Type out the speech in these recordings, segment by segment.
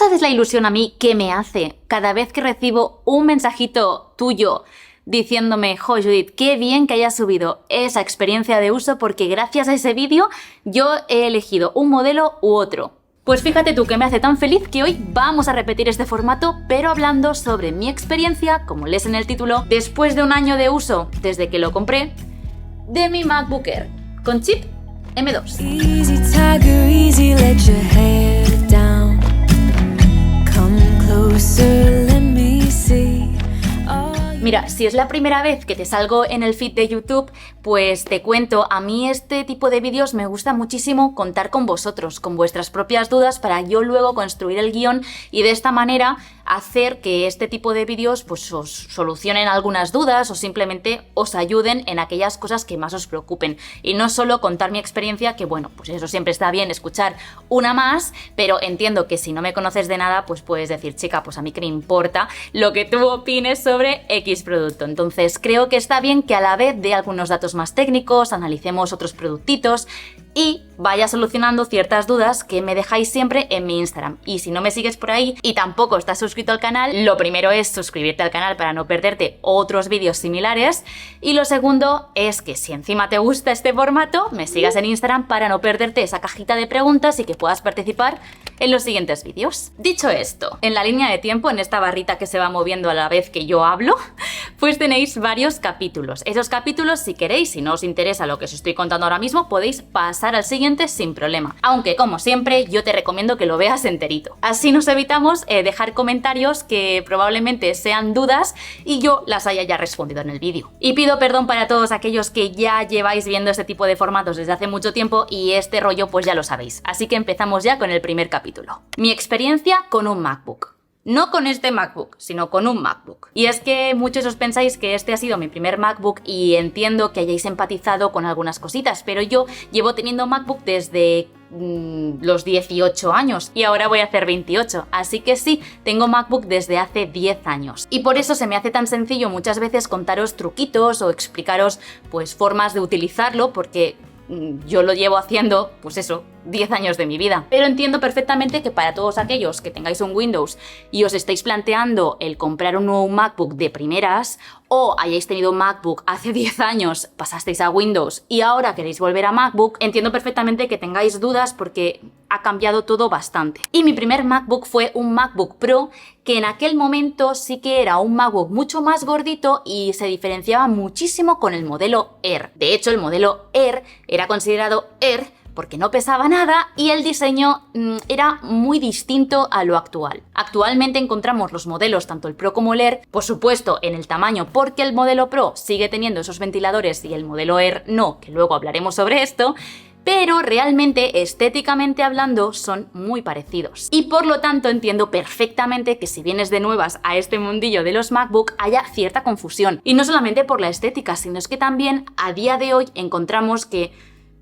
sabes la ilusión a mí que me hace cada vez que recibo un mensajito tuyo diciéndome: jo, Judith, qué bien que hayas subido esa experiencia de uso, porque gracias a ese vídeo yo he elegido un modelo u otro. Pues fíjate tú que me hace tan feliz que hoy vamos a repetir este formato, pero hablando sobre mi experiencia, como lees en el título, después de un año de uso, desde que lo compré, de mi MacBook Air con chip M2. Easy tiger, easy, let your head down. Come closer, let me see. Mira, si es la primera vez que te salgo en el feed de YouTube, pues te cuento, a mí este tipo de vídeos me gusta muchísimo contar con vosotros, con vuestras propias dudas, para yo luego construir el guión y de esta manera hacer que este tipo de vídeos pues os solucionen algunas dudas o simplemente os ayuden en aquellas cosas que más os preocupen. Y no solo contar mi experiencia, que bueno, pues eso siempre está bien, escuchar una más, pero entiendo que si no me conoces de nada, pues puedes decir: chica, pues a mí qué me importa lo que tú opines sobre X producto. Entonces creo que está bien que a la vez dé algunos datos más técnicos, analicemos otros productitos y vaya solucionando ciertas dudas que me dejáis siempre en mi Instagram. Y si no me sigues por ahí y tampoco estás suscrito al canal, lo primero es suscribirte al canal para no perderte otros vídeos similares, y lo segundo es que si encima te gusta este formato, me sigas en Instagram para no perderte esa cajita de preguntas y que puedas participar en los siguientes vídeos. Dicho esto, en la línea de tiempo, en esta barrita que se va moviendo a la vez que yo hablo, pues tenéis varios capítulos. Esos capítulos, si queréis, si no os interesa lo que os estoy contando ahora mismo, podéis pasar al siguiente sin problema. Aunque, como siempre, yo te recomiendo que lo veas enterito. Así nos evitamos dejar comentarios que probablemente sean dudas y yo las haya ya respondido en el vídeo. Y pido perdón para todos aquellos que ya lleváis viendo este tipo de formatos desde hace mucho tiempo y este rollo pues ya lo sabéis. Así que empezamos ya con el primer capítulo. Mi experiencia con un MacBook. No con este MacBook, sino con un MacBook. Y es que muchos os pensáis que este ha sido mi primer MacBook y entiendo que hayáis empatizado con algunas cositas, pero yo llevo teniendo MacBook desde los 18 años y ahora voy a hacer 28, así que sí, tengo MacBook desde hace 10 años. Y por eso se me hace tan sencillo muchas veces contaros truquitos o explicaros pues formas de utilizarlo, porque yo lo llevo haciendo, pues eso, 10 años de mi vida. Pero entiendo perfectamente que para todos aquellos que tengáis un Windows y os estáis planteando el comprar un nuevo MacBook de primeras, o hayáis tenido un MacBook hace 10 años, pasasteis a Windows y ahora queréis volver a MacBook, entiendo perfectamente que tengáis dudas porque ha cambiado todo bastante. Y mi primer MacBook fue un MacBook Pro, que en aquel momento sí que era un MacBook mucho más gordito y se diferenciaba muchísimo con el modelo Air. De hecho, el modelo Air era considerado Air porque no pesaba nada y el diseño era muy distinto a lo actual. Actualmente encontramos los modelos, tanto el Pro como el Air, por supuesto en el tamaño, porque el modelo Pro sigue teniendo esos ventiladores y el modelo Air no, que luego hablaremos sobre esto, pero realmente, estéticamente hablando, son muy parecidos. Y por lo tanto entiendo perfectamente que si vienes de nuevas a este mundillo de los MacBook haya cierta confusión. Y no solamente por la estética, sino es que también a día de hoy encontramos que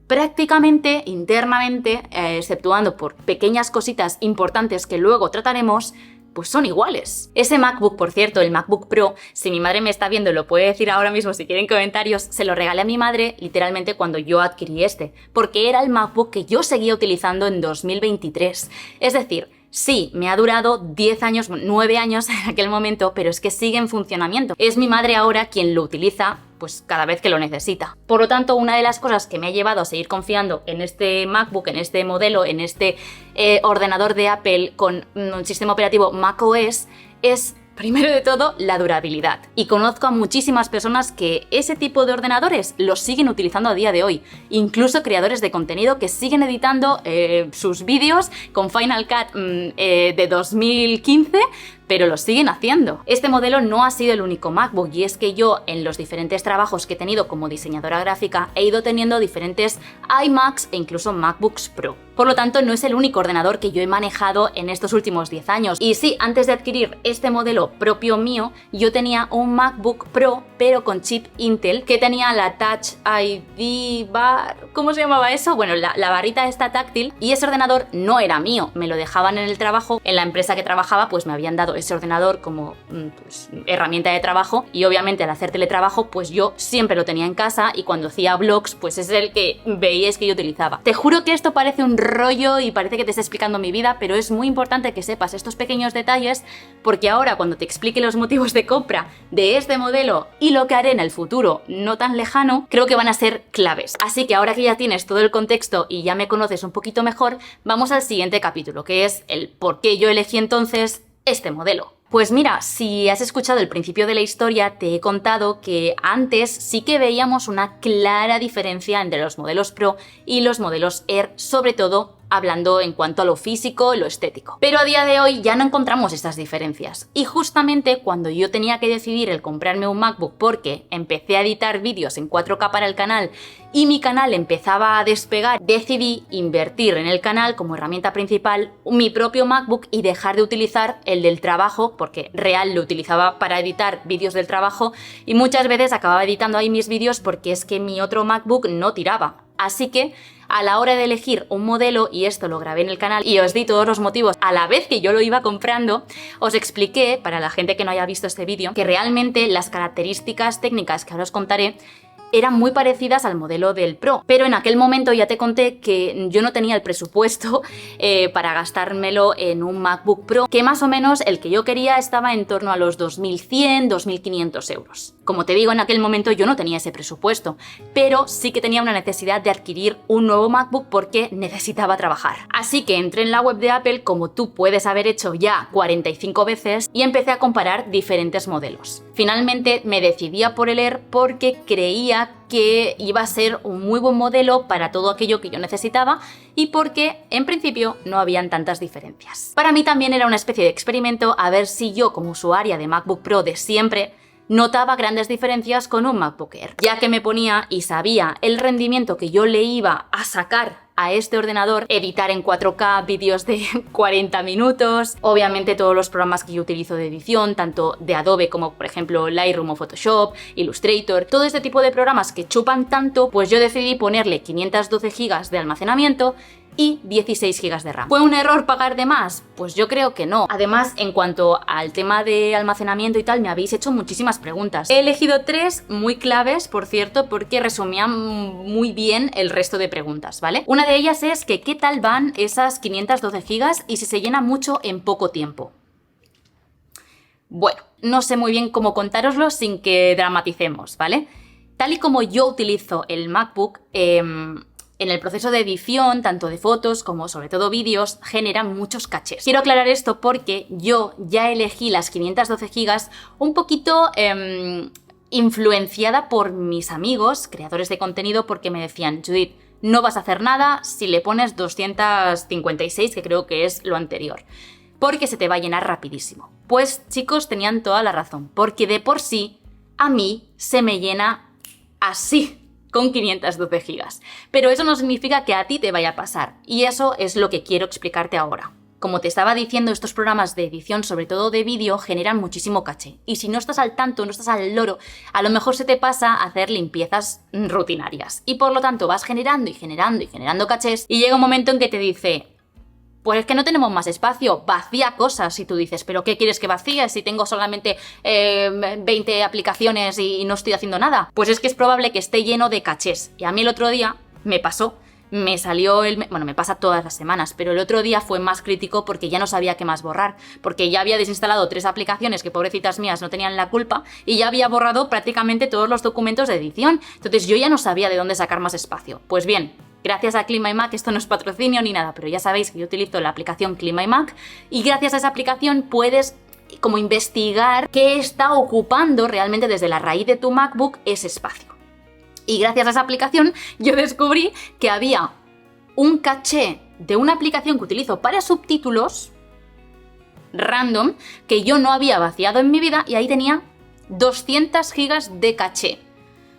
prácticamente, internamente, exceptuando por pequeñas cositas importantes que luego trataremos, pues son iguales. Ese MacBook, por cierto, el MacBook Pro, si mi madre me está viendo, lo puede decir ahora mismo si quieren comentarios, se lo regalé a mi madre literalmente cuando yo adquirí este, porque era el MacBook que yo seguía utilizando en 2023. Es decir, sí, me ha durado 10 años, 9 años en aquel momento, pero es que sigue en funcionamiento. Es mi madre ahora quien lo utiliza pues cada vez que lo necesita. Por lo tanto, una de las cosas que me ha llevado a seguir confiando en este MacBook, en este modelo, en este ordenador de Apple con un sistema operativo macOS, es primero de todo la durabilidad. Y conozco a muchísimas personas que ese tipo de ordenadores los siguen utilizando a día de hoy. Incluso creadores de contenido que siguen editando sus vídeos con Final Cut de 2015, pero lo siguen haciendo. Este modelo no ha sido el único MacBook, y es que yo en los diferentes trabajos que he tenido como diseñadora gráfica he ido teniendo diferentes iMacs e incluso MacBooks Pro. Por lo tanto, no es el único ordenador que yo he manejado en estos últimos 10 años. Y sí, antes de adquirir este modelo propio mío, yo tenía un MacBook Pro, pero con chip Intel, que tenía la Touch ID Bar, ¿cómo se llamaba eso? Bueno, la barrita esta táctil, y ese ordenador no era mío, me lo dejaban en el trabajo, en la empresa que trabajaba, pues me habían dado ese ordenador como pues, herramienta de trabajo, y obviamente al hacer teletrabajo pues yo siempre lo tenía en casa, y cuando hacía vlogs pues es el que veíais que yo utilizaba. Te juro que esto parece un rollo y parece que te está explicando mi vida, pero es muy importante que sepas estos pequeños detalles, porque ahora cuando te explique los motivos de compra de este modelo y lo que haré en el futuro no tan lejano, creo que van a ser claves. Así que ahora que ya tienes todo el contexto y ya me conoces un poquito mejor, vamos al siguiente capítulo, que es el por qué yo elegí entonces este modelo. Pues mira, si has escuchado el principio de la historia, te he contado que antes sí que veíamos una clara diferencia entre los modelos Pro y los modelos Air, sobre todo hablando en cuanto a lo físico, lo estético. Pero a día de hoy ya no encontramos estas diferencias. Y justamente cuando yo tenía que decidir el comprarme un MacBook porque empecé a editar vídeos en 4K para el canal y mi canal empezaba a despegar, decidí invertir en el canal como herramienta principal mi propio MacBook y dejar de utilizar el del trabajo, porque real lo utilizaba para editar vídeos del trabajo y muchas veces acababa editando ahí mis vídeos porque es que mi otro MacBook no tiraba. Así que a la hora de elegir un modelo, y esto lo grabé en el canal y os di todos los motivos a la vez que yo lo iba comprando, os expliqué, para la gente que no haya visto este vídeo, que realmente las características técnicas que ahora os contaré eran muy parecidas al modelo del Pro, pero en aquel momento ya te conté que yo no tenía el presupuesto para gastármelo en un MacBook Pro, que más o menos el que yo quería estaba en torno a los 2.100, 2.500 euros. Como te digo, en aquel momento yo no tenía ese presupuesto, pero sí que tenía una necesidad de adquirir un nuevo MacBook porque necesitaba trabajar. Así que entré en la web de Apple, como tú puedes haber hecho ya 45 veces, y empecé a comparar diferentes modelos. Finalmente me decidí a por el Air porque creía que iba a ser un muy buen modelo para todo aquello que yo necesitaba y porque en principio no habían tantas diferencias. Para mí también era una especie de experimento a ver si yo, como usuaria de MacBook Pro de siempre, notaba grandes diferencias con un MacBook Air, ya que me ponía y sabía el rendimiento que yo le iba a sacar a este ordenador, editar en 4K vídeos de 40 minutos, obviamente todos los programas que yo utilizo de edición, tanto de Adobe como por ejemplo Lightroom o Photoshop, Illustrator, todo este tipo de programas que chupan tanto, pues yo decidí ponerle 512 GB de almacenamiento y 16 GB de RAM. ¿Fue un error pagar de más? Pues yo creo que no. Además, en cuanto al tema de almacenamiento y tal, me habéis hecho muchísimas preguntas. He elegido 3 muy claves, por cierto, porque resumían muy bien el resto de preguntas, ¿vale? Una de ellas es que ¿qué tal van esas 512 GB y si se llena mucho en poco tiempo? Bueno, no sé muy bien cómo contároslo sin que dramaticemos, ¿vale? Tal y como yo utilizo el MacBook, en el proceso de edición, tanto de fotos como sobre todo vídeos, generan muchos cachés. Quiero aclarar esto porque yo ya elegí las 512 GB un poquito influenciada por mis amigos, creadores de contenido, porque me decían, Judith, no vas a hacer nada si le pones 256, que creo que es lo anterior, porque se te va a llenar rapidísimo. Pues chicos, tenían toda la razón, porque de por sí a mí se me llena así, con 512 GB. Pero eso no significa que a ti te vaya a pasar, y eso es lo que quiero explicarte ahora. Como te estaba diciendo, estos programas de edición, sobre todo de vídeo, generan muchísimo caché. Y si no estás al tanto, no estás al loro, a lo mejor se te pasa hacer limpiezas rutinarias. Y por lo tanto vas generando y generando y generando cachés, y llega un momento en que te dice, pues es que no tenemos más espacio, vacía cosas. Y tú dices, ¿pero qué quieres que vacíe si tengo solamente 20 aplicaciones y no estoy haciendo nada? Pues es que es probable que esté lleno de cachés. Y a mí el otro día me pasó, me salió bueno, me pasa todas las semanas, pero el otro día fue más crítico porque ya no sabía qué más borrar, porque ya había desinstalado 3 aplicaciones que, pobrecitas mías, no tenían la culpa, y ya había borrado prácticamente todos los documentos de edición. Entonces yo ya no sabía de dónde sacar más espacio. Pues bien, gracias a ClimaIMac, esto no es patrocinio ni nada, pero ya sabéis que yo utilizo la aplicación ClimaIMac y gracias a esa aplicación puedes como investigar qué está ocupando realmente desde la raíz de tu MacBook ese espacio. Y gracias a esa aplicación yo descubrí que había un caché de una aplicación que utilizo para subtítulos random que yo no había vaciado en mi vida y ahí tenía 200 GB de caché.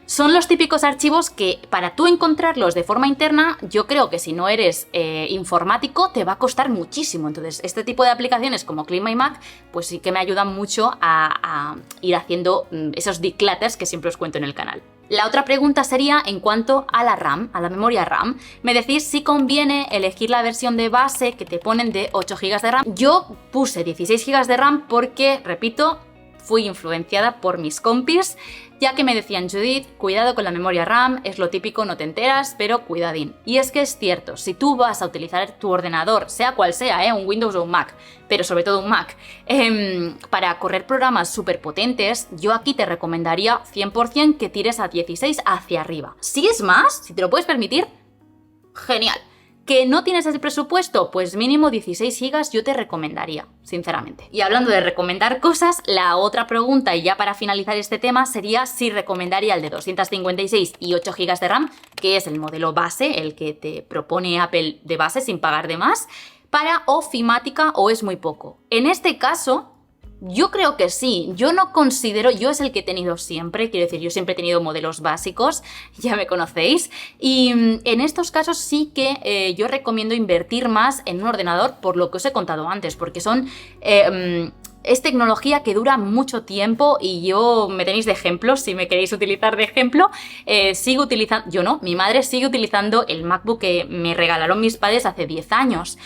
Son los típicos archivos que para tú encontrarlos de forma interna, yo creo que si no eres informático te va a costar muchísimo. Entonces este tipo de aplicaciones como ClimaIMac pues sí que me ayudan mucho a ir haciendo esos declutters que siempre os cuento en el canal. La otra pregunta sería en cuanto a la RAM, a la memoria RAM. Me decís si conviene elegir la versión de base que te ponen de 8 GB de RAM. Yo puse 16 GB de RAM porque, repito, fui influenciada por mis compis, ya que me decían: Judith, cuidado con la memoria RAM, es lo típico, no te enteras, pero cuidadín. Y es que es cierto, si tú vas a utilizar tu ordenador, sea cual sea, un Windows o un Mac, pero sobre todo un Mac, para correr programas súper potentes, yo aquí te recomendaría 100% que tires a 16 hacia arriba. Si es más, si te lo puedes permitir, genial. ¿Que no tienes ese presupuesto? Pues mínimo 16 GB yo te recomendaría, sinceramente. Y hablando de recomendar cosas, la otra pregunta, y ya para finalizar este tema, sería si recomendaría el de 256 y 8 GB de RAM, que es el modelo base, el que te propone Apple de base sin pagar de más, para ofimática, o es muy poco. En este caso, yo creo que sí. Yo no considero, yo es el que he tenido siempre, quiero decir, yo siempre he tenido modelos básicos, ya me conocéis, y en estos casos sí que yo recomiendo invertir más en un ordenador por lo que os he contado antes, porque son... es tecnología que dura mucho tiempo y yo me tenéis de ejemplo, si me queréis utilizar de ejemplo, sigo utilizando, yo no, mi madre sigue utilizando el MacBook que me regalaron mis padres hace 10 años.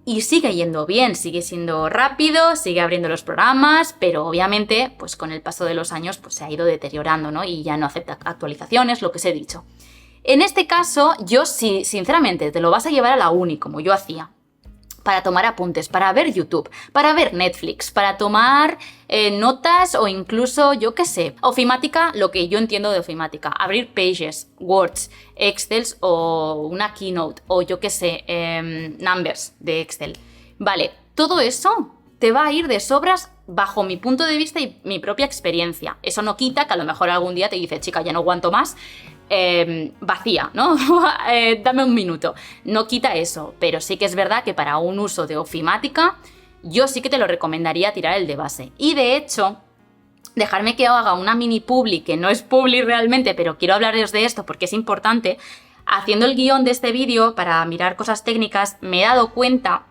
Y sigue yendo bien, sigue siendo rápido, sigue abriendo los programas, pero obviamente pues con el paso de los años pues se ha ido deteriorando, ¿no? Y ya no acepta actualizaciones, lo que os he dicho. En este caso, yo si sinceramente te lo vas a llevar a la uni, como yo hacía, para tomar apuntes, para ver YouTube, para ver Netflix, para tomar notas o incluso, yo qué sé, ofimática, lo que yo entiendo de ofimática, abrir Pages, Words, Excels o una Keynote o yo qué sé, Numbers de Excel. Vale, todo eso te va a ir de sobras bajo mi punto de vista y mi propia experiencia. Eso no quita que a lo mejor algún día te dice: chica, ya no aguanto más, vacía, ¿no? Dame un minuto. No quita eso, pero sí que es verdad que para un uso de ofimática yo sí que te lo recomendaría tirar el de base. Y de hecho, dejarme que haga una mini publi, que no es publi realmente, pero quiero hablaros de esto porque es importante. Haciendo el guión de este vídeo para mirar cosas técnicas, me he dado cuenta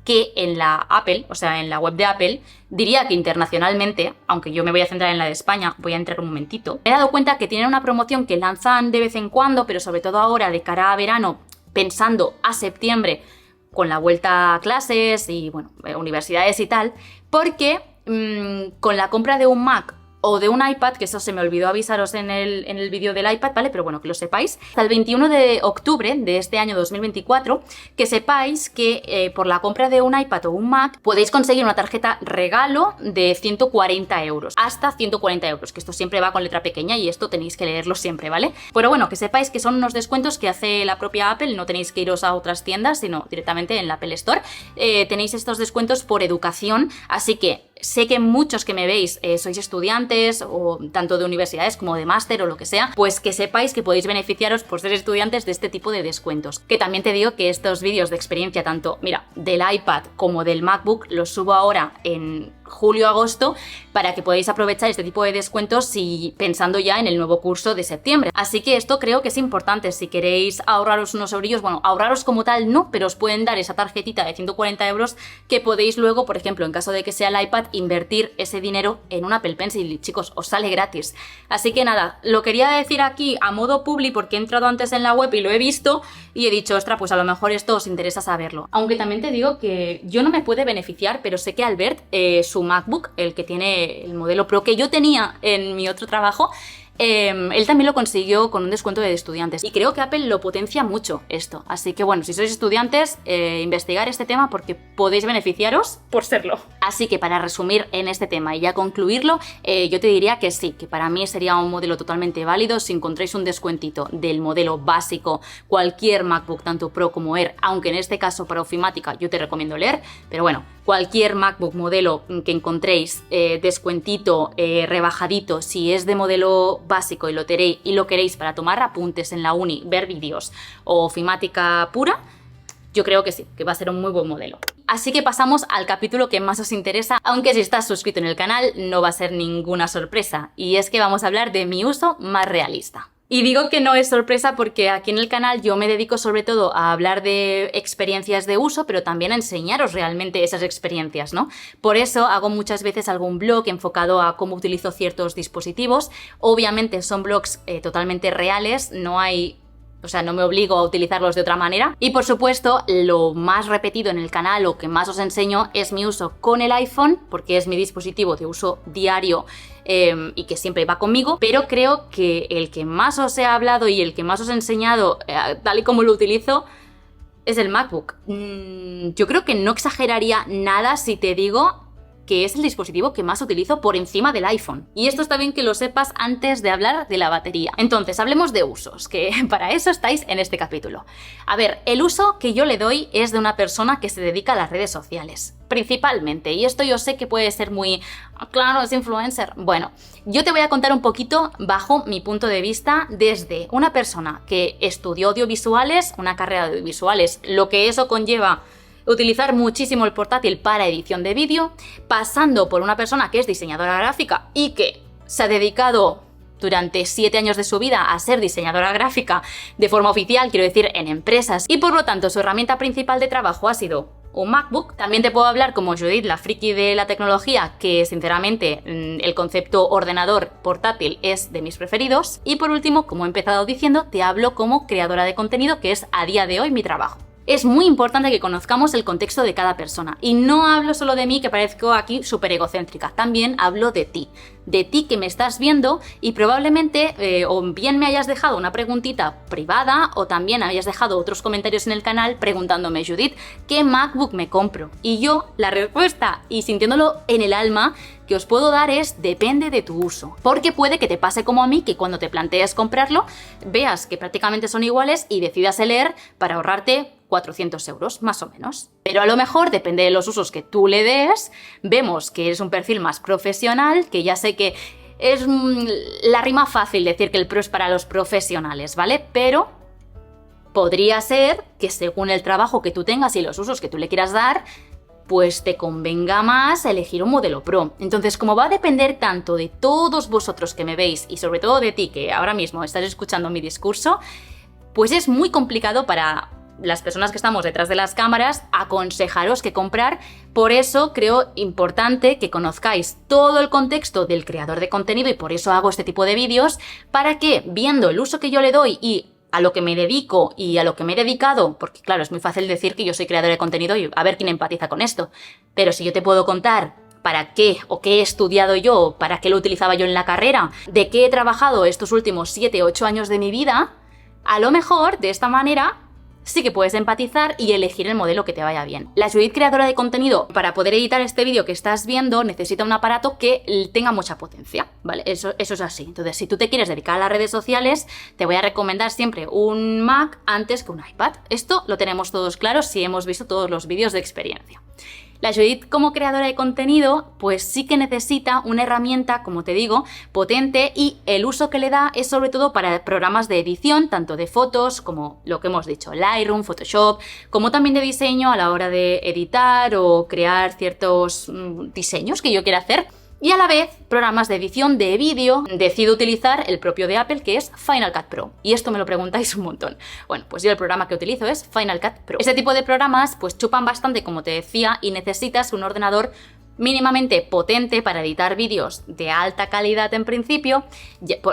que en la Apple, o sea, en la web de Apple, diría que internacionalmente, aunque yo me voy a centrar en la de España, voy a entrar un momentito, me he dado cuenta que tienen una promoción que lanzan de vez en cuando, pero sobre todo ahora de cara a verano, pensando a septiembre, con la vuelta a clases y, bueno, universidades y tal, porque con la compra de un Mac o de un iPad, que eso se me olvidó avisaros en el vídeo del iPad, ¿vale? Pero bueno, que lo sepáis. Hasta el 21 de octubre de este año 2024, que sepáis que por la compra de un iPad o un Mac podéis conseguir una tarjeta regalo de 140 euros. Hasta 140 euros, que esto siempre va con letra pequeña y esto tenéis que leerlo siempre, ¿vale? Pero bueno, que sepáis que son unos descuentos que hace la propia Apple, no tenéis que iros a otras tiendas, sino directamente en la Apple Store. Tenéis estos descuentos por educación, así que sé que muchos que me veis sois estudiantes o tanto de universidades como de máster o lo que sea, pues que sepáis que podéis beneficiaros por ser estudiantes de este tipo de descuentos. Que también te digo que estos vídeos de experiencia tanto, mira, del iPad como del MacBook los subo ahora en julio-agosto para que podáis aprovechar este tipo de descuentos y pensando ya en el nuevo curso de septiembre. Así que esto creo que es importante. Si queréis ahorraros unos eurillos, bueno, ahorraros como tal no, pero os pueden dar esa tarjetita de 140 euros que podéis luego, por ejemplo, en caso de que sea el iPad, invertir ese dinero en un Apple Pencil y, chicos, os sale gratis. Así que nada, lo quería decir aquí a modo publi porque he entrado antes en la web y lo he visto y he dicho: ostras, pues a lo mejor esto os interesa saberlo. Aunque también te digo que yo no me puede beneficiar, pero sé que Albert, su MacBook, el que tiene el modelo Pro que yo tenía en mi otro trabajo, él también lo consiguió con un descuento de estudiantes y creo que Apple lo potencia mucho esto. Así que bueno, si sois estudiantes, investigar este tema porque podéis beneficiaros por serlo. Así que para resumir en este tema y ya concluirlo, yo te diría que sí, que para mí sería un modelo totalmente válido si encontráis un descuentito del modelo básico, cualquier MacBook, tanto Pro como Air, aunque en este caso para ofimática yo te recomiendo el Air, pero bueno, cualquier MacBook modelo que encontréis descuentito, rebajadito, si es de modelo básico y lo queréis para tomar apuntes en la uni, ver vídeos o ofimática pura, yo creo que sí, que va a ser un muy buen modelo. Así que pasamos al capítulo que más os interesa, aunque si estás suscrito en el canal no va a ser ninguna sorpresa, y es que vamos a hablar de mi uso más realista. Y digo que no es sorpresa porque aquí en el canal yo me dedico sobre todo a hablar de experiencias de uso, pero también a enseñaros realmente esas experiencias, ¿no? Por eso hago muchas veces algún blog enfocado a cómo utilizo ciertos dispositivos. Obviamente son blogs totalmente reales, no me obligo a utilizarlos de otra manera. Y por supuesto, lo más repetido en el canal, o que más os enseño, es mi uso con el iPhone, porque es mi dispositivo de uso diario y que siempre va conmigo. Pero creo que el que más os he hablado y el que más os he enseñado, tal y como lo utilizo, es el MacBook. Yo creo que no exageraría nada si te digo que es el dispositivo que más utilizo por encima del iPhone. Y esto está bien que lo sepas antes de hablar de la batería. Entonces, hablemos de usos, que para eso estáis en este capítulo. A ver, el uso que yo le doy es de una persona que se dedica a las redes sociales, principalmente. Y esto yo sé que puede ser muy... claro, es influencer. Bueno, yo te voy a contar un poquito bajo mi punto de vista desde una persona que estudió audiovisuales, una carrera de audiovisuales, lo que eso conlleva utilizar muchísimo el portátil para edición de vídeo, pasando por una persona que es diseñadora gráfica y que se ha dedicado durante 7 años de su vida a ser diseñadora gráfica de forma oficial, quiero decir, en empresas, y por lo tanto su herramienta principal de trabajo ha sido un MacBook. También te puedo hablar como Judith, la friki de la tecnología, que sinceramente el concepto ordenador portátil es de mis preferidos. Y por último, como he empezado diciendo, te hablo como creadora de contenido, que es a día de hoy mi trabajo. Es muy importante que conozcamos el contexto de cada persona. Y no hablo solo de mí, que parezco aquí súper egocéntrica. También hablo de ti. De ti que me estás viendo y probablemente o bien me hayas dejado una preguntita privada o también hayas dejado otros comentarios en el canal preguntándome, Judith, ¿qué MacBook me compro? Y yo, la respuesta, y sintiéndolo en el alma, que os puedo dar es depende de tu uso. Porque puede que te pase como a mí, que cuando te plantees comprarlo, veas que prácticamente son iguales y decidas leer para ahorrarte 400 euros, más o menos. Pero a lo mejor, depende de los usos que tú le des, vemos que eres un perfil más profesional, que ya sé que es la rima fácil decir que el Pro es para los profesionales, ¿vale? Pero podría ser que según el trabajo que tú tengas y los usos que tú le quieras dar, pues te convenga más elegir un modelo Pro. Entonces, como va a depender tanto de todos vosotros que me veis y sobre todo de ti que ahora mismo estás escuchando mi discurso, pues es muy complicado para las personas que estamos detrás de las cámaras aconsejaros qué comprar. Por eso creo importante que conozcáis todo el contexto del creador de contenido y por eso hago este tipo de vídeos, para que viendo el uso que yo le doy y a lo que me dedico y a lo que me he dedicado, porque claro, es muy fácil decir que yo soy creadora de contenido y a ver quién empatiza con esto, pero si yo te puedo contar para qué o qué he estudiado yo, para qué lo utilizaba yo en la carrera, de qué he trabajado estos últimos 7 o 8 años de mi vida, a lo mejor de esta manera sí que puedes empatizar y elegir el modelo que te vaya bien. La Judith creadora de contenido, para poder editar este vídeo que estás viendo, necesita un aparato que tenga mucha potencia, ¿vale? Eso es así. Entonces, si tú te quieres dedicar a las redes sociales, te voy a recomendar siempre un Mac antes que un iPad. Esto lo tenemos todos claros si hemos visto todos los vídeos de experiencia. La Judith como creadora de contenido pues sí que necesita una herramienta, como te digo, potente, y el uso que le da es sobre todo para programas de edición, tanto de fotos como lo que hemos dicho, Lightroom, Photoshop, como también de diseño a la hora de editar o crear ciertos diseños que yo quiera hacer. Y a la vez, programas de edición de vídeo, decido utilizar el propio de Apple, que es Final Cut Pro. Y esto me lo preguntáis un montón. Bueno, pues yo el programa que utilizo es Final Cut Pro. Este tipo de programas pues chupan bastante, como te decía, y necesitas un ordenador mínimamente potente para editar vídeos de alta calidad en principio.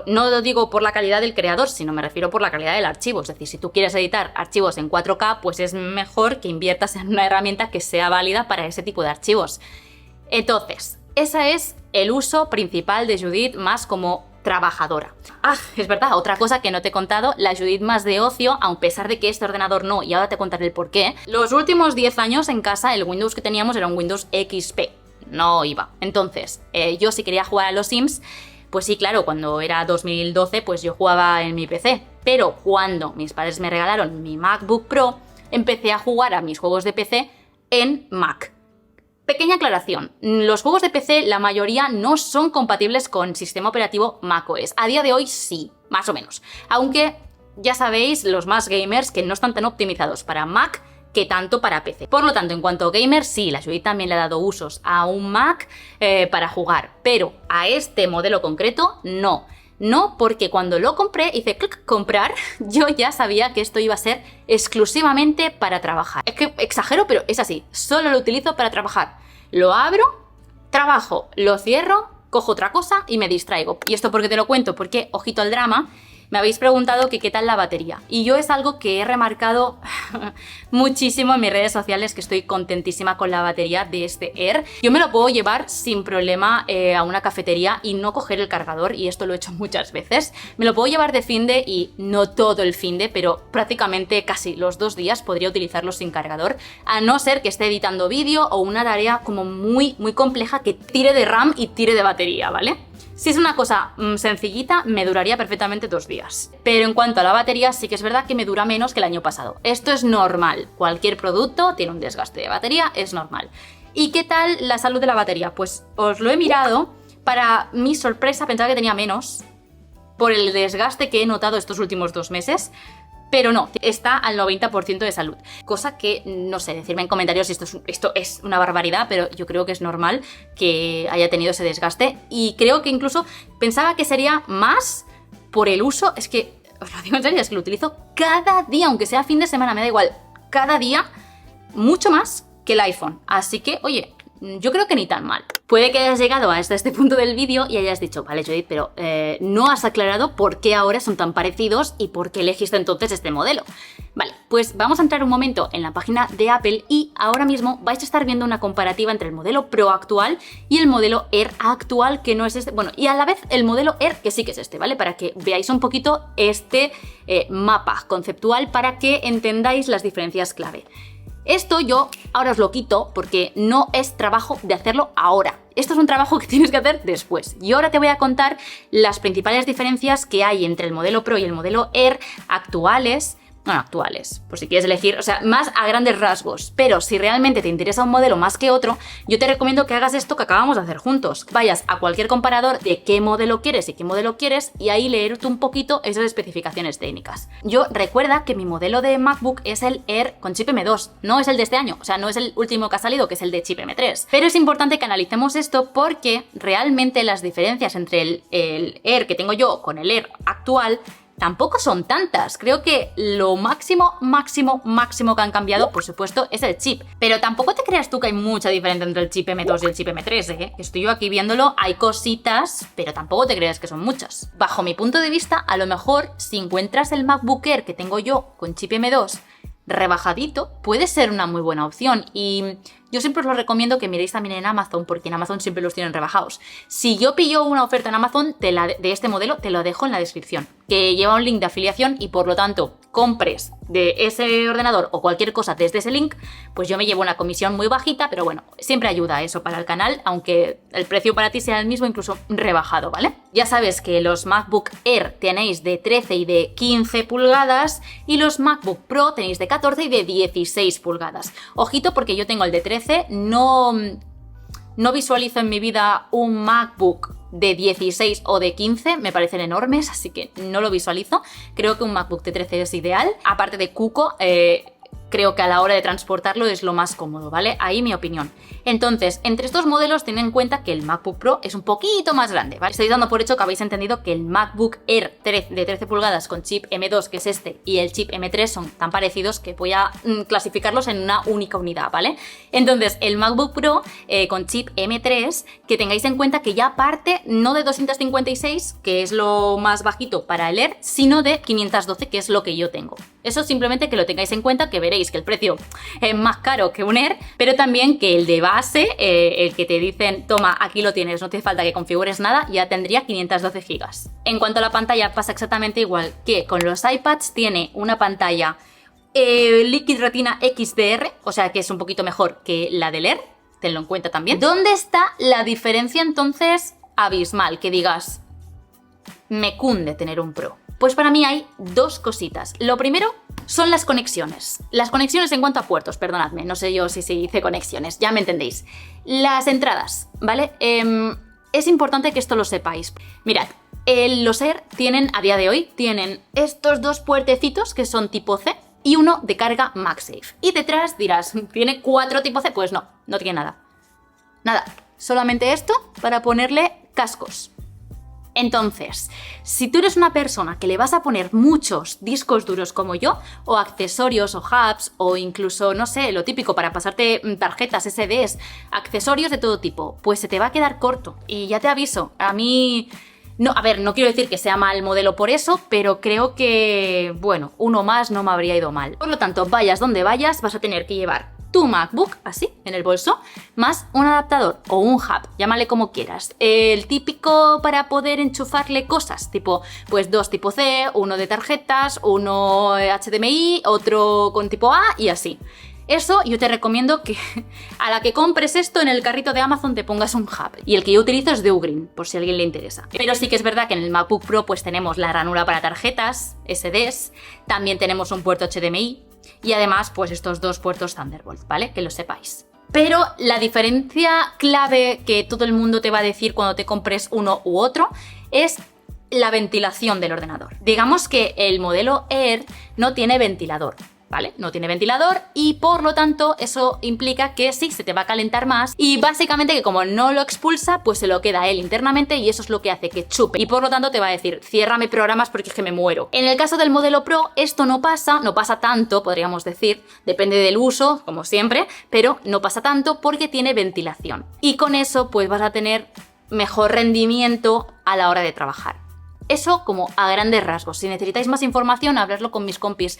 No lo digo por la calidad del creador, sino me refiero por la calidad del archivo. Es decir, si tú quieres editar archivos en 4K, pues es mejor que inviertas en una herramienta que sea válida para ese tipo de archivos. Entonces, ese es el uso principal de Judith más como trabajadora. Es verdad, otra cosa que no te he contado, la Judith más de ocio, a pesar de que este ordenador no, y ahora te contaré el por qué. Los últimos 10 años en casa el Windows que teníamos era un Windows XP, no iba. Entonces, yo si quería jugar a los Sims, pues sí, claro, cuando era 2012 pues yo jugaba en mi PC, pero cuando mis padres me regalaron mi MacBook Pro, empecé a jugar a mis juegos de PC en Mac. Pequeña aclaración, los juegos de PC la mayoría no son compatibles con sistema operativo macOS. A día de hoy sí, más o menos. Aunque ya sabéis, los más gamers, que no están tan optimizados para Mac que tanto para PC. Por lo tanto, en cuanto a gamers, sí, la Judith también le ha dado usos a un Mac para jugar, pero a este modelo concreto no. No, porque cuando lo compré, hice clic comprar, yo ya sabía que esto iba a ser exclusivamente para trabajar. Es que exagero, pero es así, solo lo utilizo para trabajar. Lo abro, trabajo, lo cierro, cojo otra cosa y me distraigo. ¿Y esto por qué te lo cuento? Porque, ojito al drama, me habéis preguntado que qué tal la batería. Y yo es algo que he remarcado muchísimo en mis redes sociales, que estoy contentísima con la batería de este Air. Yo me lo puedo llevar sin problema a una cafetería y no coger el cargador, y esto lo he hecho muchas veces. Me lo puedo llevar de finde y no todo el finde, pero prácticamente casi los 2 días podría utilizarlo sin cargador, a no ser que esté editando vídeo o una tarea como muy compleja que tire de RAM y tire de batería, ¿vale? Si es una cosa sencillita, me duraría perfectamente 2 días. Pero en cuanto a la batería, sí que es verdad que me dura menos que el año pasado. Esto es normal. Cualquier producto tiene un desgaste de batería, es normal. ¿Y qué tal la salud de la batería? Pues os lo he mirado. Para mi sorpresa, pensaba que tenía menos por el desgaste que he notado estos últimos 2 meses. Pero no, está al 90% de salud. Cosa que, no sé, decirme en comentarios si esto es una barbaridad, pero yo creo que es normal que haya tenido ese desgaste. Y creo que incluso pensaba que sería más por el uso. Es que, os lo digo en serio, es que lo utilizo cada día, aunque sea fin de semana, me da igual. Cada día, mucho más que el iPhone. Así que, oye, yo creo que ni tan mal. Puede que hayas llegado hasta este punto del vídeo y hayas dicho, vale, Judith, pero no has aclarado por qué ahora son tan parecidos y por qué elegiste entonces este modelo. Vale, pues vamos a entrar un momento en la página de Apple y ahora mismo vais a estar viendo una comparativa entre el modelo Pro actual y el modelo Air actual, que no es este, bueno, y a la vez el modelo Air, que sí que es este, ¿vale? Para que veáis un poquito este mapa conceptual para que entendáis las diferencias clave. Esto yo ahora os lo quito porque no es trabajo de hacerlo ahora. Esto es un trabajo que tienes que hacer después. Y ahora te voy a contar las principales diferencias que hay entre el modelo Pro y el modelo Air actuales. Bueno, actuales, por si quieres elegir, o sea, más a grandes rasgos. Pero si realmente te interesa un modelo más que otro, yo te recomiendo que hagas esto que acabamos de hacer juntos. Vayas a cualquier comparador de qué modelo quieres y qué modelo quieres y ahí leerte un poquito esas especificaciones técnicas. Yo recuerda que mi modelo de MacBook es el Air con chip M2, no es el de este año, o sea, no es el último que ha salido, que es el de chip M3. Pero es importante que analicemos esto porque realmente las diferencias entre el Air que tengo yo con el Air actual tampoco son tantas. Creo que lo máximo que han cambiado, por supuesto, es el chip. Pero tampoco te creas tú que hay mucha diferencia entre el chip M2 y el chip M3, ¿eh? Estoy yo aquí viéndolo, hay cositas, pero tampoco te creas que son muchas. Bajo mi punto de vista, a lo mejor, si encuentras el MacBook Air que tengo yo con chip M2 rebajadito, puede ser una muy buena opción. Y yo siempre os lo recomiendo que miréis también en Amazon, porque en Amazon siempre los tienen rebajados. Si yo pillo una oferta en Amazon de este modelo, te lo dejo en la descripción, que lleva un link de afiliación y por lo tanto compres de ese ordenador o cualquier cosa desde ese link, pues yo me llevo una comisión muy bajita, pero bueno, siempre ayuda eso para el canal, aunque el precio para ti sea el mismo, incluso rebajado, ¿vale? Ya sabes que los MacBook Air tenéis de 13 y de 15 pulgadas y los MacBook Pro tenéis de 14 y de 16 pulgadas. Ojito porque yo tengo el de 13, no visualizo en mi vida un MacBook de 16 o de 15, me parecen enormes, así que no lo visualizo. Creo que un MacBook de 13 es ideal. Aparte de cuco, creo que a la hora de transportarlo es lo más cómodo, ¿vale? Ahí mi opinión. Entonces, entre estos modelos, ten en cuenta que el MacBook Pro es un poquito más grande, ¿vale? Estoy dando por hecho que habéis entendido que el MacBook Air de 13 pulgadas con chip M2, que es este, y el chip M3 son tan parecidos que voy a clasificarlos en una única unidad, ¿vale? Entonces, el MacBook Pro con chip M3, que tengáis en cuenta que ya parte no de 256, que es lo más bajito para el Air, sino de 512, que es lo que yo tengo. Eso simplemente que lo tengáis en cuenta, que veréis que el precio es más caro que un Air, pero también que el de base, el que te dicen, toma, aquí lo tienes, no te falta que configures nada, ya tendría 512 GB. En cuanto a la pantalla, pasa exactamente igual que con los iPads, tiene una pantalla Liquid Retina XDR, o sea que es un poquito mejor que la del Air, tenlo en cuenta también. ¿Dónde está la diferencia entonces abismal? Que digas, me cunde tener un Pro. Pues para mí hay 2 cositas. Lo primero son las conexiones. Las conexiones en cuanto a puertos, perdonadme, no sé yo si se dice conexiones, ya me entendéis. Las entradas, ¿vale? Es importante que esto lo sepáis. Mirad, los Air tienen, a día de hoy, tienen estos 2 puertecitos que son tipo C y uno de carga MagSafe. Y detrás dirás, ¿tiene 4 tipo C? Pues no, no tiene nada. Nada, solamente esto para ponerle cascos. Entonces, si tú eres una persona que le vas a poner muchos discos duros como yo, o accesorios, o hubs, o incluso, no sé, lo típico para pasarte tarjetas, SDs, accesorios de todo tipo, pues se te va a quedar corto. Y ya te aviso, a mí... No, a ver, no quiero decir que sea mal modelo por eso, pero creo que, bueno, uno más no me habría ido mal. Por lo tanto, vayas donde vayas, vas a tener que llevar tu MacBook, así, en el bolso, más un adaptador o un hub, llámale como quieras. El típico para poder enchufarle cosas, tipo, pues dos tipo C, uno de tarjetas, uno HDMI, otro con tipo A y así. Eso yo te recomiendo que a la que compres esto en el carrito de Amazon te pongas un hub. Y el que yo utilizo es de Ugreen, por si a alguien le interesa. Pero sí que es verdad que en el MacBook Pro pues tenemos la ranura para tarjetas, SDs, también tenemos un puerto HDMI y además pues estos dos puertos Thunderbolt, ¿vale? Que lo sepáis. Pero la diferencia clave que todo el mundo te va a decir cuando te compres uno u otro es la ventilación del ordenador. Digamos que el modelo Air no tiene ventilador, ¿vale? No tiene ventilador y por lo tanto eso implica que sí, se te va a calentar más y básicamente que como no lo expulsa, pues se lo queda él internamente y eso es lo que hace que chupe y por lo tanto te va a decir, ciérrame programas porque es que me muero. En el caso del modelo Pro esto no pasa tanto, podríamos decir, depende del uso, como siempre, pero no pasa tanto porque tiene ventilación y con eso pues vas a tener mejor rendimiento a la hora de trabajar. Eso como a grandes rasgos. Si necesitáis más información, hablarlo con mis compis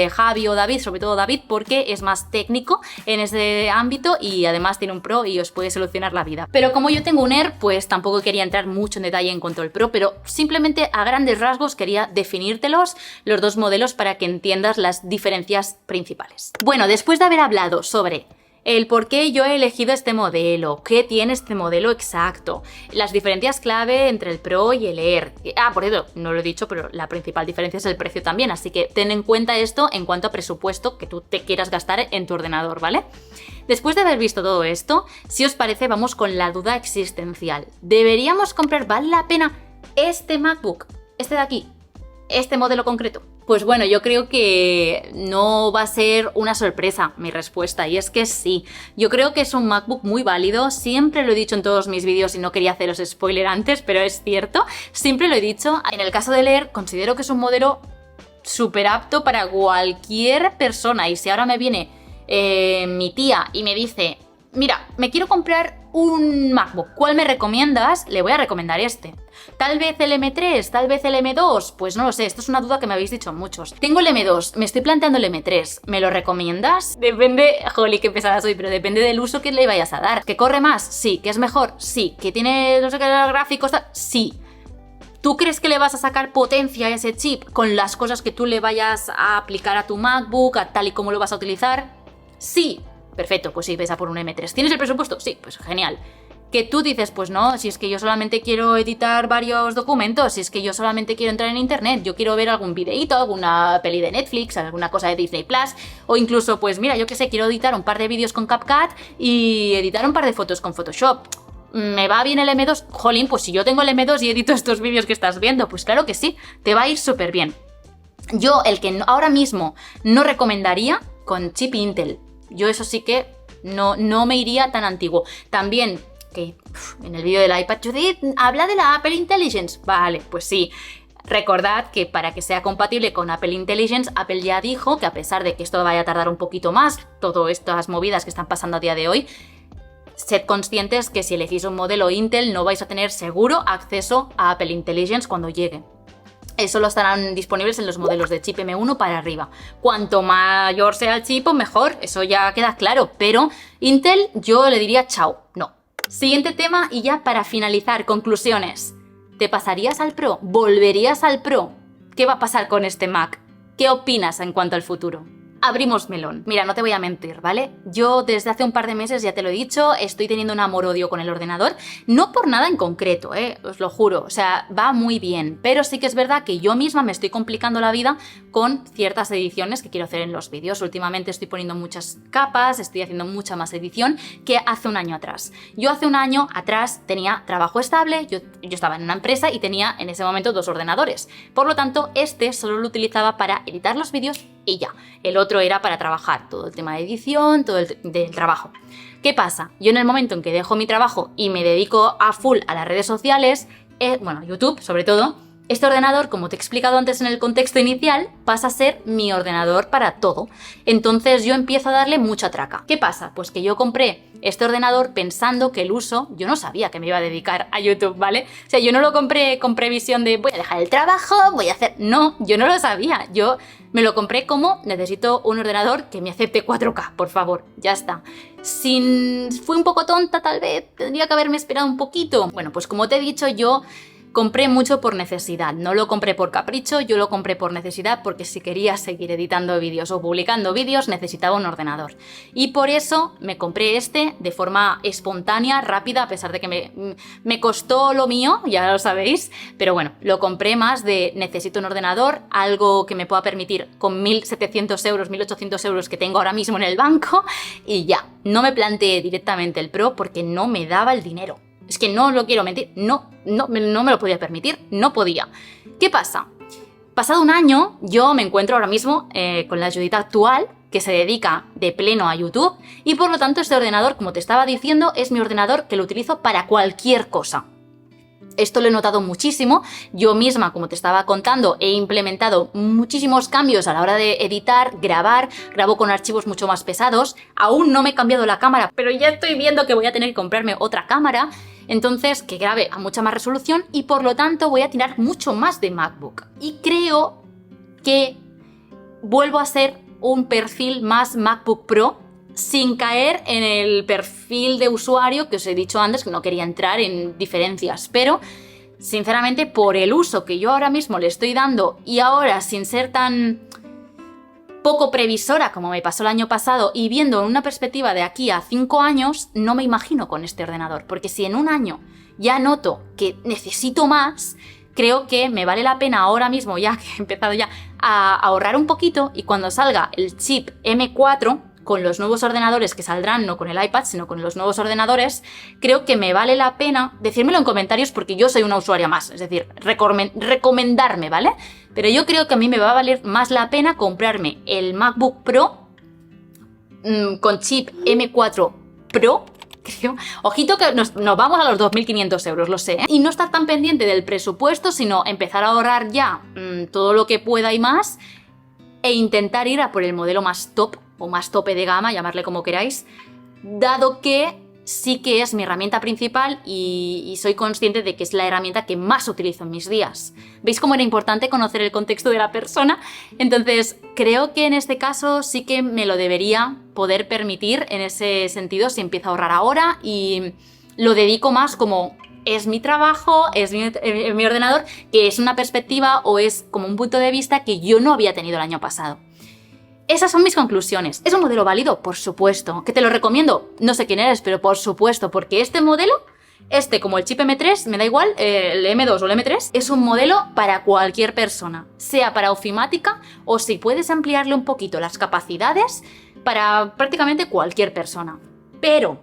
Javi o David, sobre todo David, porque es más técnico en ese ámbito y además tiene un Pro y os puede solucionar la vida. Pero como yo tengo un Air, pues tampoco quería entrar mucho en detalle en cuanto al Pro, pero simplemente a grandes rasgos quería definírtelos, los dos modelos, para que entiendas las diferencias principales. Bueno, después de haber hablado sobre el por qué yo he elegido este modelo, qué tiene este modelo exacto, las diferencias clave entre el Pro y el Air. Por cierto, no lo he dicho, pero la principal diferencia es el precio también, así que ten en cuenta esto en cuanto a presupuesto que tú te quieras gastar en tu ordenador, ¿vale? Después de haber visto todo esto, si os parece, vamos con la duda existencial. ¿Deberíamos comprar, vale la pena, este MacBook, este de aquí, este modelo concreto? Pues bueno, yo creo que no va a ser una sorpresa mi respuesta, y es que sí. Yo creo que es un MacBook muy válido, siempre lo he dicho en todos mis vídeos y no quería haceros spoiler antes, pero es cierto, siempre lo he dicho. En el caso del Air, considero que es un modelo súper apto para cualquier persona, y si ahora me viene mi tía y me dice, mira, me quiero comprar un MacBook, ¿cuál me recomiendas? Le voy a recomendar este. Tal vez el M3, tal vez el M2, pues no lo sé, esto es una duda que me habéis dicho muchos. Tengo el M2, me estoy planteando el M3, ¿me lo recomiendas? Depende, jolí, qué pesada soy, pero depende del uso que le vayas a dar. ¿Que corre más? Sí. ¿Que es mejor? Sí. ¿Que tiene, no sé qué, gráficos? Sí. ¿Tú crees que le vas a sacar potencia a ese chip con las cosas que tú le vayas a aplicar a tu MacBook, a tal y como lo vas a utilizar? Sí. Perfecto, pues sí, ves a por un M3. ¿Tienes el presupuesto? Sí, pues genial. Que tú dices, pues no, si es que yo solamente quiero editar varios documentos, si es que yo solamente quiero entrar en internet, yo quiero ver algún videíto, alguna peli de Netflix, alguna cosa de Disney Plus, o incluso, pues mira, yo qué sé, quiero editar un par de vídeos con CapCut y editar un par de fotos con Photoshop. ¿Me va bien el M2? Jolín, pues si yo tengo el M2 y edito estos vídeos que estás viendo, pues claro que sí, te va a ir súper bien. Yo, el que ahora mismo no recomendaría, con chip Intel. Yo eso sí que no me iría tan antiguo. También, que en el vídeo del iPad, habla de la Apple Intelligence. Vale, pues sí. Recordad que para que sea compatible con Apple Intelligence, Apple ya dijo que a pesar de que esto vaya a tardar un poquito más, todas estas movidas que están pasando a día de hoy, sed conscientes que si elegís un modelo Intel no vais a tener seguro acceso a Apple Intelligence cuando llegue. Solo estarán disponibles en los modelos de chip M1 para arriba. Cuanto mayor sea el chip, mejor, eso ya queda claro. Pero Intel yo le diría chao, no. Siguiente tema y ya para finalizar, conclusiones. ¿Te pasarías al Pro? ¿Volverías al Pro? ¿Qué va a pasar con este Mac? ¿Qué opinas en cuanto al futuro? Abrimos melón. Mira, no te voy a mentir, ¿vale? Yo desde hace un par de meses, ya te lo he dicho, estoy teniendo un amor-odio con el ordenador. No por nada en concreto, os lo juro. O sea, va muy bien. Pero sí que es verdad que yo misma me estoy complicando la vida con ciertas ediciones que quiero hacer en los vídeos. Últimamente estoy poniendo muchas capas, estoy haciendo mucha más edición que hace un año atrás. Yo hace un año atrás tenía trabajo estable, yo estaba en una empresa y tenía en ese momento 2 ordenadores. Por lo tanto, este solo lo utilizaba para editar los vídeos y ya. El otro era para trabajar, todo el tema de edición, todo el del trabajo. ¿Qué pasa? Yo en el momento en que dejo mi trabajo y me dedico a full a las redes sociales, YouTube sobre todo, este ordenador, como te he explicado antes en el contexto inicial, pasa a ser mi ordenador para todo. Entonces yo empiezo a darle mucha traca. ¿Qué pasa? Pues que yo compré este ordenador pensando que el uso, yo no sabía que me iba a dedicar a YouTube, ¿vale? O sea, yo no lo compré con previsión de voy a dejar el trabajo, voy a hacer... No, yo no lo sabía. Yo me lo compré como necesito un ordenador que me acepte 4K, por favor, ya está. Fui un poco tonta tal vez, tendría que haberme esperado un poquito. Bueno, pues como te he dicho, yo compré mucho por necesidad, no lo compré por capricho, yo lo compré por necesidad porque si quería seguir editando vídeos o publicando vídeos necesitaba un ordenador. Y por eso me compré este de forma espontánea, rápida, a pesar de que me costó lo mío, ya lo sabéis, pero bueno, lo compré más de necesito un ordenador, algo que me pueda permitir con 1.700 euros, 1.800 euros que tengo ahora mismo en el banco y ya, no me planteé directamente el Pro porque no me daba el dinero. Es que no lo quiero mentir, no me lo podía permitir, no podía. ¿Qué pasa? Pasado un año, yo me encuentro ahora mismo con la Judith actual, que se dedica de pleno a YouTube, y por lo tanto este ordenador, como te estaba diciendo, es mi ordenador que lo utilizo para cualquier cosa. Esto lo he notado muchísimo, yo misma, como te estaba contando, he implementado muchísimos cambios a la hora de editar, grabo con archivos mucho más pesados, aún no me he cambiado la cámara, pero ya estoy viendo que voy a tener que comprarme otra cámara, entonces que grabe a mucha más resolución y por lo tanto voy a tirar mucho más de MacBook. Y creo que vuelvo a ser un perfil más MacBook Pro, sin caer en el perfil de usuario que os he dicho antes, que no quería entrar en diferencias, pero sinceramente por el uso que yo ahora mismo le estoy dando y ahora sin ser tan poco previsora como me pasó el año pasado y viendo en una perspectiva de aquí a 5 años, no me imagino con este ordenador, porque si en un año ya noto que necesito más, creo que me vale la pena ahora mismo, ya que he empezado ya a ahorrar un poquito y cuando salga el chip M4, con los nuevos ordenadores que saldrán, no con el iPad, sino con los nuevos ordenadores, creo que me vale la pena decírmelo en comentarios porque yo soy una usuaria más, es decir, recomendarme, ¿vale? Pero yo creo que a mí me va a valer más la pena comprarme el MacBook Pro con chip M4 Pro, creo. Ojito que nos vamos a los 2.500 euros, lo sé, ¿eh? Y no estar tan pendiente del presupuesto, sino empezar a ahorrar ya todo lo que pueda y más e intentar ir a por el modelo más top o más tope de gama, llamarle como queráis, dado que sí que es mi herramienta principal y soy consciente de que es la herramienta que más utilizo en mis días. ¿Veis cómo era importante conocer el contexto de la persona? Entonces, creo que en este caso sí que me lo debería poder permitir en ese sentido si empiezo a ahorrar ahora y lo dedico más como es mi trabajo, es mi ordenador, que es una perspectiva o es como un punto de vista que yo no había tenido el año pasado. Esas son mis conclusiones. ¿Es un modelo válido? Por supuesto. ¿Que te lo recomiendo? No sé quién eres, pero por supuesto, porque este modelo, como el chip M3, me da igual, el M2 o el M3, es un modelo para cualquier persona, sea para ofimática o si puedes ampliarle un poquito las capacidades para prácticamente cualquier persona. Pero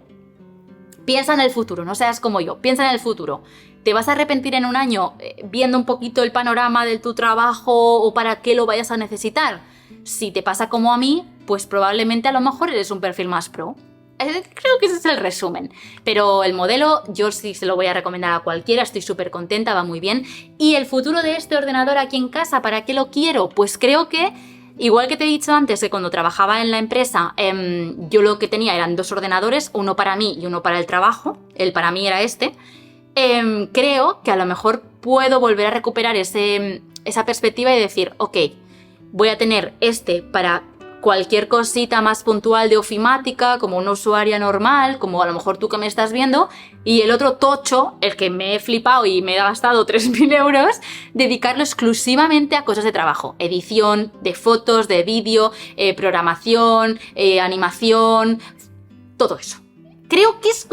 piensa en el futuro, no seas como yo, piensa en el futuro. ¿Te vas a arrepentir en un año viendo un poquito el panorama de tu trabajo o para qué lo vayas a necesitar? Si te pasa como a mí, pues probablemente a lo mejor eres un perfil más pro. Creo que ese es el resumen. Pero el modelo yo sí se lo voy a recomendar a cualquiera, estoy súper contenta, va muy bien. Y el futuro de este ordenador aquí en casa, ¿para qué lo quiero? Pues creo que, igual que te he dicho antes, que cuando trabajaba en la empresa, yo lo que tenía eran 2 ordenadores, uno para mí y uno para el trabajo. El para mí era este. Creo que a lo mejor puedo volver a recuperar esa perspectiva y decir, ok, voy a tener para cualquier cosita más puntual de ofimática, como una usuaria normal, como a lo mejor tú que me estás viendo, y el otro tocho, el que me he flipado y me he gastado 3.000 euros, dedicarlo exclusivamente a cosas de trabajo, edición de fotos, de vídeo, programación, animación, todo eso. Creo que es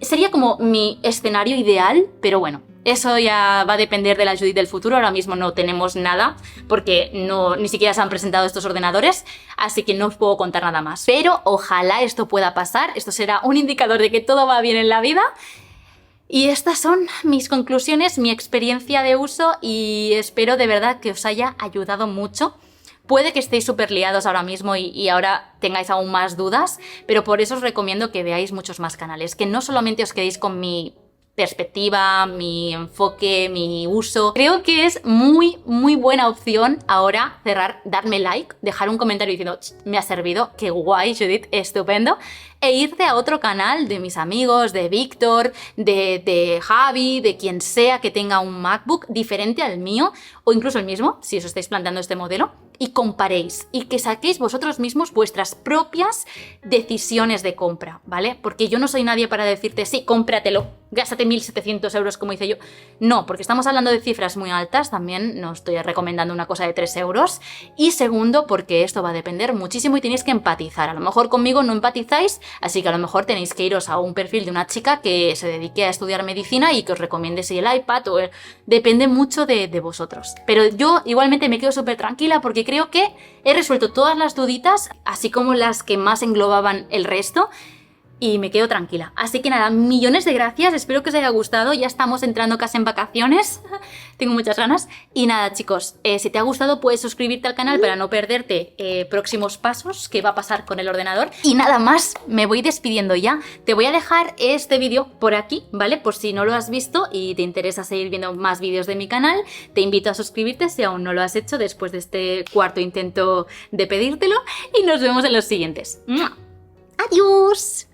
sería como mi escenario ideal, pero bueno, eso ya va a depender de la Judith del futuro. Ahora mismo no tenemos nada porque ni siquiera se han presentado estos ordenadores, así que no os puedo contar nada más. Pero ojalá esto pueda pasar, esto será un indicador de que todo va bien en la vida. Y estas son mis conclusiones, mi experiencia de uso y espero de verdad que os haya ayudado mucho. Puede que estéis súper liados ahora mismo y ahora tengáis aún más dudas, pero por eso os recomiendo que veáis muchos más canales, que no solamente os quedéis con mi perspectiva, mi enfoque, mi uso. Creo que es muy buena opción ahora cerrar, darme like, dejar un comentario diciendo me ha servido, qué guay Judith, estupendo, e irte a otro canal de mis amigos, de Víctor, de Javi, de quien sea que tenga un MacBook diferente al mío o incluso el mismo, si os estáis planteando este modelo, y comparéis y que saquéis vosotros mismos vuestras propias decisiones de compra, ¿vale? Porque yo no soy nadie para decirte, sí, cómpratelo, gástate 1.700 euros como hice yo. No, porque estamos hablando de cifras muy altas, también no estoy recomendando una cosa de 3 euros. Y segundo, porque esto va a depender muchísimo y tenéis que empatizar. A lo mejor conmigo no empatizáis, así que a lo mejor tenéis que iros a un perfil de una chica que se dedique a estudiar medicina y que os recomiende si el iPad o el... Depende mucho de vosotros. Pero yo igualmente me quedo súper tranquila porque creo que he resuelto todas las duditas, así como las que más englobaban el resto, y me quedo tranquila. Así que nada, millones de gracias, espero que os haya gustado, ya estamos entrando casi en vacaciones, tengo muchas ganas. Y nada chicos, si te ha gustado puedes suscribirte al canal para no perderte próximos pasos que va a pasar con el ordenador. Y nada más, me voy despidiendo ya, te voy a dejar este vídeo por aquí, ¿vale? Por si no lo has visto y te interesa seguir viendo más vídeos de mi canal, te invito a suscribirte si aún no lo has hecho después de este cuarto intento de pedírtelo y nos vemos en los siguientes. ¡Adiós!